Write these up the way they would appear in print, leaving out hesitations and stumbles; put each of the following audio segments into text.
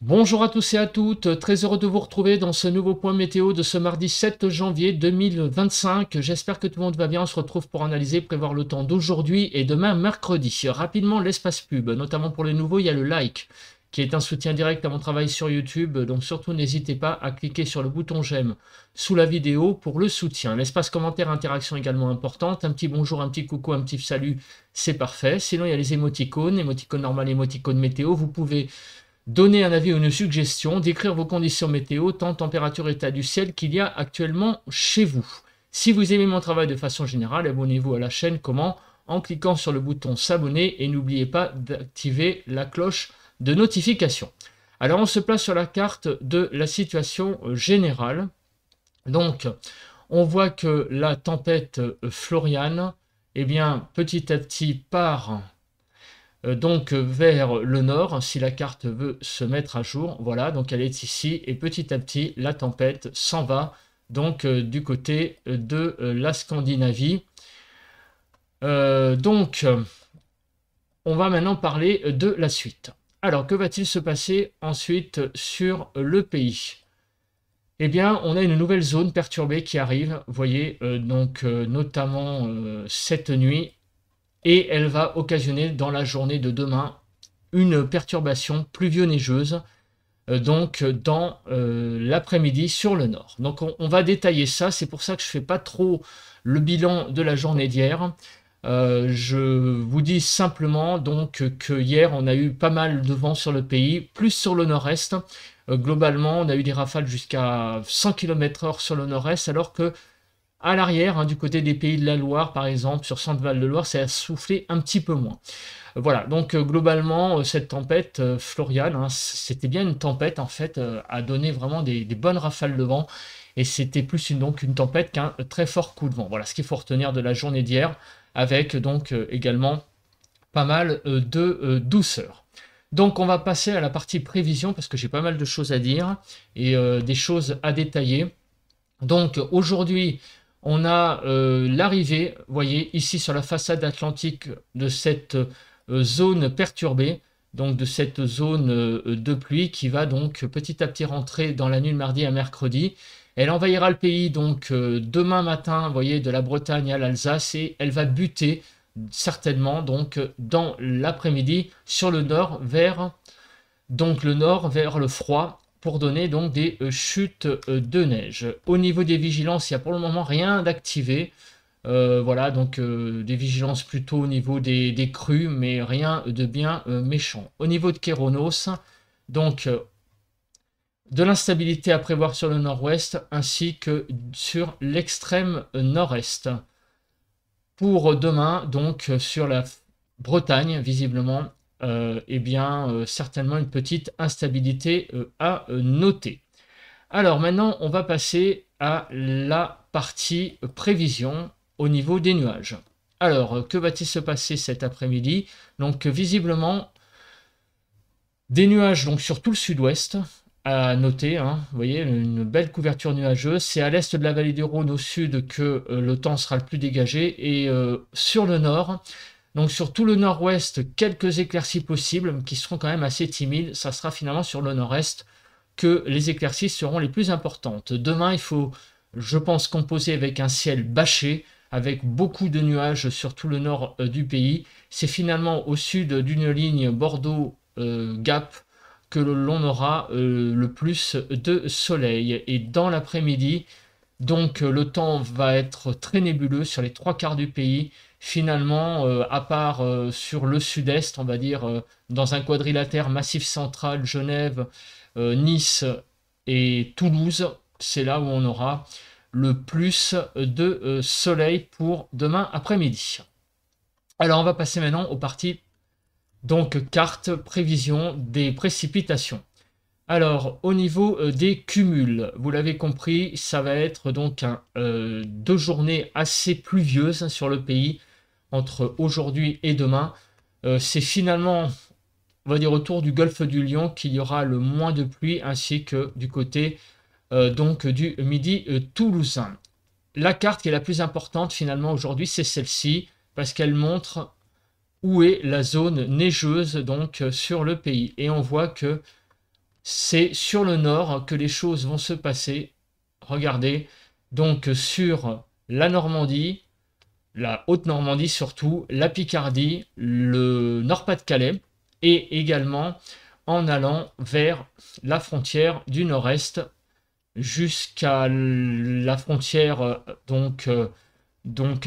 Bonjour à tous et à toutes, très heureux de vous retrouver dans ce nouveau point météo de ce mardi 7 janvier 2025. J'espère que tout le monde va bien, on se retrouve pour analyser, prévoir le temps d'aujourd'hui et demain mercredi. Rapidement l'espace pub, notamment pour les nouveaux, il y a le like qui est un soutien direct à mon travail sur YouTube, donc surtout n'hésitez pas à cliquer sur le bouton j'aime sous la vidéo pour le soutien. L'espace commentaire, interaction également importante, un petit bonjour, un petit coucou, un petit salut, c'est parfait. Sinon il y a les émoticônes normal, émoticônes météo, vous pouvez donner un avis ou une suggestion, décrire vos conditions météo, temps, température, état du ciel qu'il y a actuellement chez vous. Si vous aimez mon travail de façon générale, abonnez-vous à la chaîne. Comment? En cliquant sur le bouton s'abonner et n'oubliez pas d'activer la cloche de notification. Alors on se place sur la carte de la situation générale. Donc on voit que la tempête Florian, eh bien petit à petit part donc vers le nord, si la carte veut se mettre à jour. Voilà, donc elle est ici, et petit à petit, la tempête s'en va, donc du côté de la Scandinavie. Donc, on va maintenant parler de la suite. Alors, que va-t-il se passer ensuite sur le pays? Eh bien, on a une nouvelle zone perturbée qui arrive, vous voyez, notamment cette nuit, et elle va occasionner dans la journée de demain une perturbation pluvio-neigeuse, donc dans l'après-midi sur le nord. Donc on va détailler ça, c'est pour ça que je ne fais pas trop le bilan de la journée d'hier. Je vous dis simplement donc que hier on a eu pas mal de vent sur le pays, plus sur le nord-est. Globalement, on a eu des rafales jusqu'à 100 km/h sur le nord-est, alors que à l'arrière, du côté des Pays de la Loire, par exemple, sur Centre-Val-de-Loire, ça a soufflé un petit peu moins. Voilà, donc globalement, cette tempête, Florian, c'était bien une tempête, en fait, a donné vraiment des bonnes rafales de vent, et c'était plus donc une tempête qu'un très fort coup de vent. Voilà ce qu'il faut retenir de la journée d'hier, avec donc également pas mal de douceur. Donc on va passer à la partie prévision, parce que j'ai pas mal de choses à dire, et des choses à détailler. Donc aujourd'hui, on a l'arrivée, vous voyez, ici sur la façade atlantique de cette zone perturbée, donc de cette zone de pluie qui va donc petit à petit rentrer dans la nuit de mardi à mercredi. Elle envahira le pays donc demain matin, vous voyez, de la Bretagne à l'Alsace, et elle va buter certainement donc dans l'après-midi sur le nord vers le froid, pour donner donc des chutes de neige. Au niveau des vigilances, il n'y a pour le moment rien d'activé. Voilà, donc des vigilances plutôt au niveau des crues, mais rien de bien méchant. Au niveau de Kéronos, donc de l'instabilité à prévoir sur le nord-ouest ainsi que sur l'extrême nord-est. Pour demain, donc sur la Bretagne, visiblement, certainement une petite instabilité à noter. Alors maintenant, on va passer à la partie prévision au niveau des nuages. Alors, que va-t-il se passer cet après-midi? Donc visiblement, des nuages donc sur tout le sud-ouest, à noter, vous voyez, une belle couverture nuageuse. C'est à l'est de la vallée du Rhône, au sud, que le temps sera le plus dégagé, et sur le nord, donc sur tout le nord-ouest, quelques éclaircies possibles, qui seront quand même assez timides. Ça sera finalement sur le nord-est que les éclaircies seront les plus importantes. Demain, il faut, je pense, composer avec un ciel bâché, avec beaucoup de nuages sur tout le nord du pays. C'est finalement au sud d'une ligne Bordeaux-Gap que l'on aura le plus de soleil. Et dans l'après-midi, donc le temps va être très nébuleux sur les trois quarts du pays. Finalement, à part sur le sud-est, on va dire, dans un quadrilatère massif central, Genève, Nice et Toulouse, c'est là où on aura le plus de soleil pour demain après-midi. Alors on va passer maintenant aux parties, donc carte prévision des précipitations. Alors, au niveau des cumuls, vous l'avez compris, ça va être donc deux journées assez pluvieuses sur le pays entre aujourd'hui et demain. C'est finalement, on va dire, autour du golfe du Lion qu'il y aura le moins de pluie, ainsi que du côté donc du midi toulousain. La carte qui est la plus importante finalement aujourd'hui, c'est celle-ci, parce qu'elle montre où est la zone neigeuse donc sur le pays. Et on voit que c'est sur le nord que les choses vont se passer. Regardez, donc sur la Normandie, la Haute-Normandie surtout, la Picardie, le Nord-Pas-de-Calais, et également en allant vers la frontière du nord-est jusqu'à la frontière donc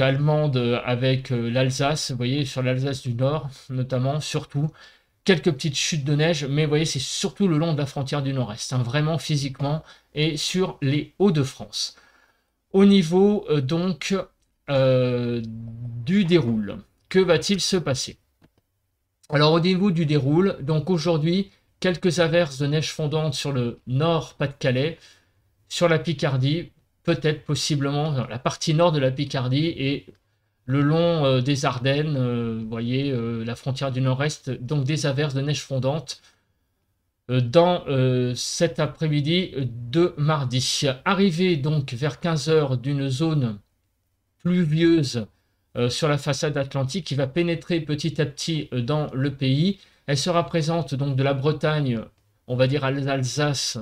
allemande avec l'Alsace, vous voyez, sur l'Alsace du Nord notamment, surtout, quelques petites chutes de neige, mais vous voyez, c'est surtout le long de la frontière du nord-est, hein, vraiment physiquement, et sur les Hauts-de-France. Au niveau du déroule, que va-t-il se passer? Alors au niveau du déroule, donc aujourd'hui, quelques averses de neige fondante sur le nord Pas-de-Calais, sur la Picardie, peut-être possiblement la partie nord de la Picardie et le long des Ardennes, vous voyez, la frontière du nord-est, donc des averses de neige fondante dans cet après-midi de mardi. Arrivé donc vers 15 h d'une zone pluvieuse sur la façade atlantique qui va pénétrer petit à petit dans le pays. Elle sera présente donc de la Bretagne, on va dire à l'Alsace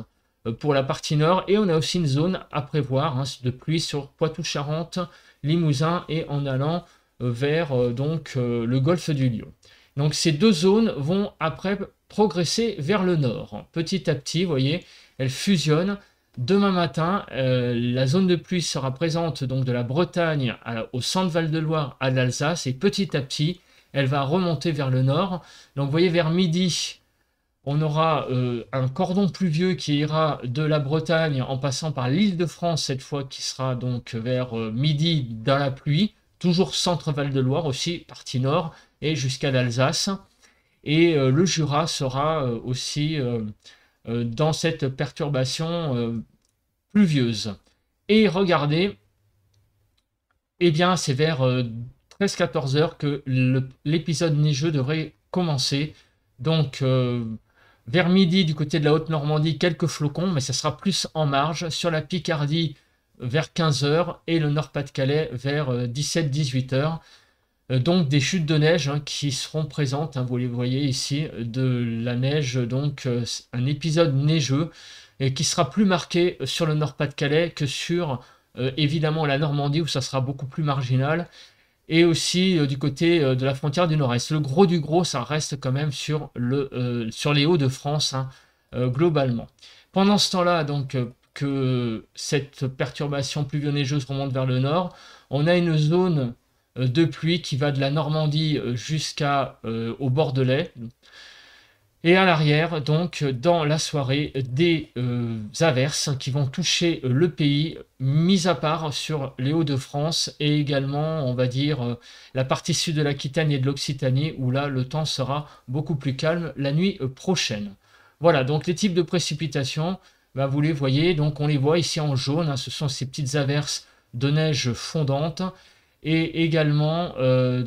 pour la partie nord, et on a aussi une zone à prévoir hein, de pluie sur Poitou-Charentes, Limousin et en allant vers le golfe du Lion. Donc ces deux zones vont après progresser vers le nord. Petit à petit, vous voyez, elles fusionnent. Demain matin, la zone de pluie sera présente donc de la Bretagne au centre Val-de-Loire à l'Alsace et petit à petit, elle va remonter vers le nord. Donc vous voyez, vers midi, on aura un cordon pluvieux qui ira de la Bretagne en passant par l'Île-de-France cette fois, qui sera donc vers midi dans la pluie, toujours centre Val-de-Loire aussi, partie nord, et jusqu'à l'Alsace. Et le Jura sera aussi dans cette perturbation pluvieuse. Et regardez, eh bien c'est vers 13-14 heures que l'épisode neigeux devrait commencer. Donc vers midi du côté de la Haute-Normandie, quelques flocons, mais ça sera plus en marge. Sur la Picardie vers 15 heures et le Nord-Pas-de-Calais vers 17-18 heures. Donc des chutes de neige hein, qui seront présentes, hein, vous les voyez ici, de la neige, donc un épisode neigeux et qui sera plus marqué sur le Nord-Pas-de-Calais que sur évidemment la Normandie où ça sera beaucoup plus marginal, et aussi du côté de la frontière du Nord-Est. Le gros du gros, ça reste quand même sur les Hauts-de-France hein, globalement. Pendant ce temps-là, donc que cette perturbation pluvio-neigeuse remonte vers le nord, on a une zone de pluie qui va de la Normandie au Bordelais. Et à l'arrière, donc, dans la soirée, des averses qui vont toucher le pays, mis à part sur les Hauts-de-France et également, on va dire, la partie sud de l'Aquitaine et de l'Occitanie, où là, le temps sera beaucoup plus calme la nuit prochaine. Voilà, donc les types de précipitations, bah, vous les voyez, donc on les voit ici en jaune, hein, ce sont ces petites averses de neige fondante. Et également un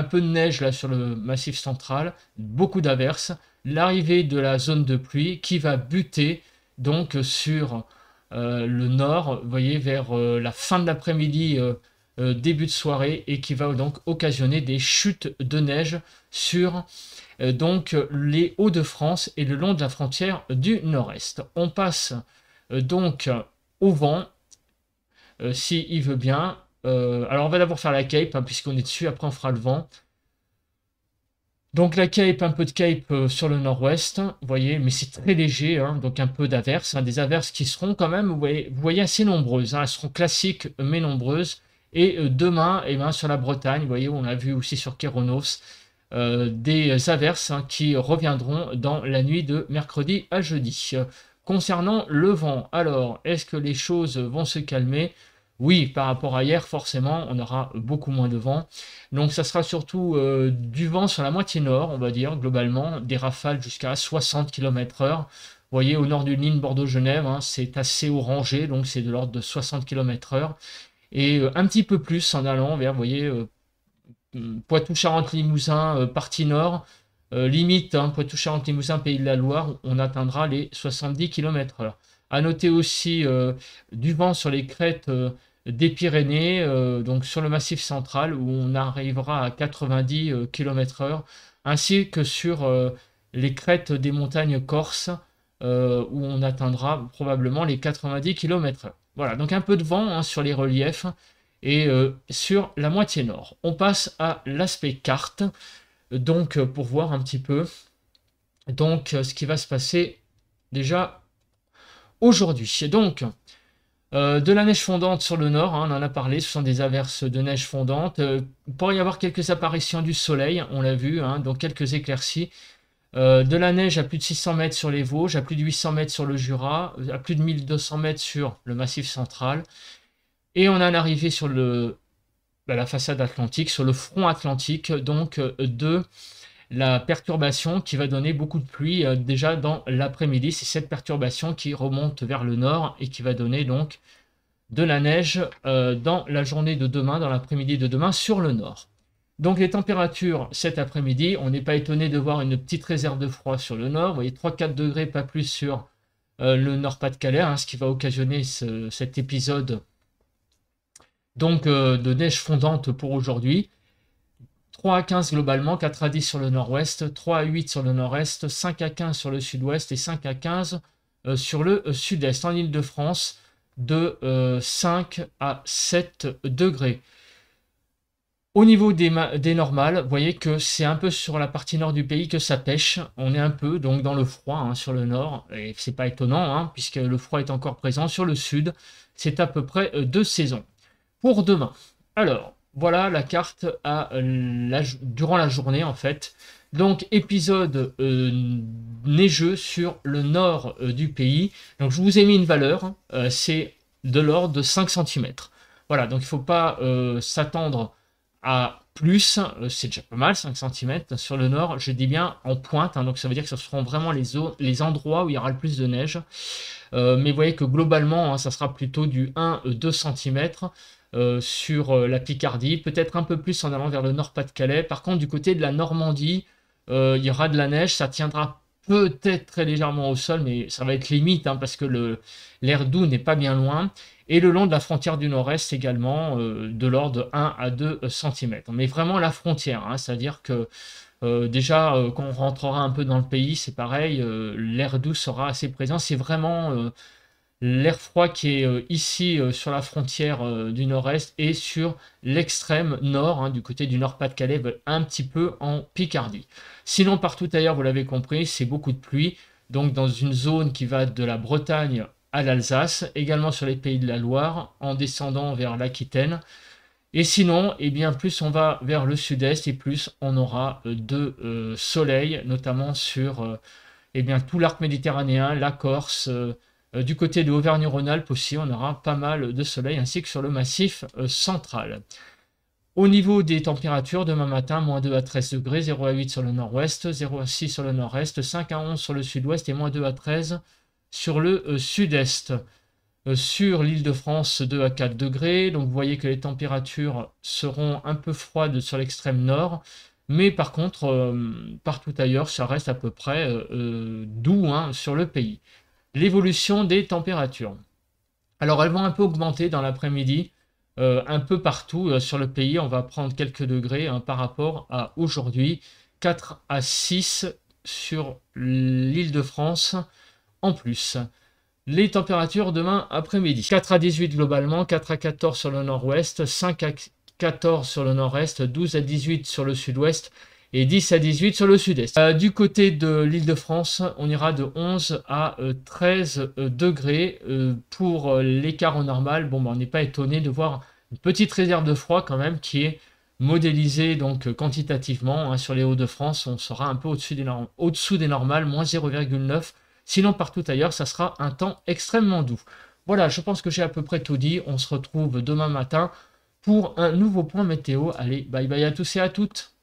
peu de neige là sur le massif central, beaucoup d'averses, l'arrivée de la zone de pluie qui va buter donc sur le nord, vous voyez, vers la fin de l'après-midi, début de soirée, et qui va donc occasionner des chutes de neige sur les Hauts-de-France et le long de la frontière du nord-est. On passe donc au vent. S'il veut bien. Alors on va d'abord faire la cape, hein, puisqu'on est dessus, après on fera le vent. Donc la cape, un peu de cape sur le nord-ouest, vous voyez, mais c'est très léger, hein, donc un peu d'averses, hein, des averses qui seront quand même, vous voyez assez nombreuses, hein, elles seront classiques mais nombreuses. Et demain, eh ben, sur la Bretagne, vous voyez, on a vu aussi sur Kéronos, des averses hein, qui reviendront dans la nuit de mercredi à jeudi. Concernant le vent, alors, est-ce que les choses vont se calmer? Oui, par rapport à hier, forcément, on aura beaucoup moins de vent. Donc ça sera surtout du vent sur la moitié nord, on va dire, globalement, des rafales jusqu'à 60 km/h. Vous voyez, au nord d'une ligne Bordeaux-Genève, hein, c'est assez orangé, donc c'est de l'ordre de 60 km/h. Et un petit peu plus en allant vers, vous voyez, Poitou-Charentes-Limousin, partie nord, limite, hein, Poitou-Charentes-Limousin, Pays de la Loire, on atteindra les 70 km/h. À noter aussi du vent sur les crêtes des Pyrénées, donc sur le massif central, où on arrivera à 90 km/h, ainsi que sur les crêtes des montagnes corses, où on atteindra probablement les 90 km/h. Voilà, donc un peu de vent hein, sur les reliefs et sur la moitié nord. On passe à l'aspect carte, donc pour voir un petit peu donc, ce qui va se passer déjà aujourd'hui. Donc, de la neige fondante sur le nord, hein, on en a parlé, ce sont des averses de neige fondante. Il pourrait y avoir quelques apparitions du soleil, on l'a vu, hein, donc quelques éclaircies. De la neige à plus de 600 mètres sur les Vosges, à plus de 800 mètres sur le Jura, à plus de 1200 mètres sur le Massif central. Et on en arrivé sur la façade atlantique, sur le front atlantique, donc de la perturbation qui va donner beaucoup de pluie déjà dans l'après-midi. C'est cette perturbation qui remonte vers le nord et qui va donner donc de la neige dans la journée de demain, dans l'après-midi de demain sur le nord. Donc les températures cet après-midi, on n'est pas étonné de voir une petite réserve de froid sur le nord. Vous voyez 3-4 degrés, pas plus sur le Nord-Pas-de-Calais, hein, ce qui va occasionner cet épisode donc de neige fondante pour aujourd'hui. 3 à 15 globalement, 4 à 10 sur le nord-ouest, 3 à 8 sur le nord-est, 5 à 15 sur le sud-ouest et 5 à 15 sur le sud-est. En Île-de-France, de 5 à 7 degrés. Au niveau des normales, vous voyez que c'est un peu sur la partie nord du pays que ça pêche. On est un peu donc dans le froid hein, sur le nord, et c'est pas étonnant hein, puisque le froid est encore présent. Sur le sud, c'est à peu près 2 saisons. Pour demain, alors voilà la carte durant la journée en fait. Donc épisode neigeux sur le nord du pays. Donc je vous ai mis une valeur, c'est de l'ordre de 5 cm. Voilà, donc il ne faut pas s'attendre à plus, c'est déjà pas mal, 5 cm sur le nord, je dis bien en pointe, hein, donc ça veut dire que ce seront vraiment les endroits où il y aura le plus de neige. Mais vous voyez que globalement, hein, ça sera plutôt du 1-2 cm. Sur la Picardie, peut-être un peu plus en allant vers le Nord-Pas-de-Calais. Par contre, du côté de la Normandie, il y aura de la neige, ça tiendra peut-être très légèrement au sol, mais ça va être limite, hein, parce que l'air doux n'est pas bien loin. Et le long de la frontière du nord-est également, de l'ordre de 1 à 2 cm. Mais vraiment la frontière, hein, c'est-à-dire que déjà, quand on rentrera un peu dans le pays, c'est pareil, l'air doux sera assez présent. C'est vraiment l'air froid qui est ici sur la frontière du nord-est et sur l'extrême nord, hein, du côté du Nord-Pas-de-Calais, un petit peu en Picardie. Sinon, partout ailleurs, vous l'avez compris, c'est beaucoup de pluie. Donc dans une zone qui va de la Bretagne à l'Alsace, également sur les pays de la Loire, en descendant vers l'Aquitaine. Et sinon, eh bien, plus on va vers le sud-est et plus on aura de soleil, notamment sur eh bien, tout l'arc méditerranéen, la Corse. Du côté de Auvergne-Rhône-Alpes aussi, on aura pas mal de soleil, ainsi que sur le massif central. Au niveau des températures, demain matin, moins 2 à 13 degrés, 0 à 8 sur le nord-ouest, 0 à 6 sur le nord-est, 5 à 11 sur le sud-ouest et moins 2 à 13 sur le sud-est. Sur l'île de France, 2 à 4 degrés, donc vous voyez que les températures seront un peu froides sur l'extrême nord, mais par contre, partout ailleurs, ça reste à peu près doux hein, sur le pays. L'évolution des températures. Alors elles vont un peu augmenter dans l'après-midi, un peu partout sur le pays. On va prendre quelques degrés hein, par rapport à aujourd'hui. 4 à 6 sur l'île de France en plus. Les températures demain après-midi. 4 à 18 globalement, 4 à 14 sur le nord-ouest, 5 à 14 sur le nord-est, 12 à 18 sur le sud-ouest et 10 à 18 sur le sud-est. Du côté de l'Île-de-France, on ira de 11 à 13 degrés pour l'écart au normal. Bon, on n'est pas étonné de voir une petite réserve de froid quand même qui est modélisée donc quantitativement hein, sur les Hauts-de-France. On sera un peu au-dessous des normales, moins 0,9. Sinon, partout ailleurs, ça sera un temps extrêmement doux. Voilà, je pense que j'ai à peu près tout dit. On se retrouve demain matin pour un nouveau point météo. Allez, bye bye à tous et à toutes.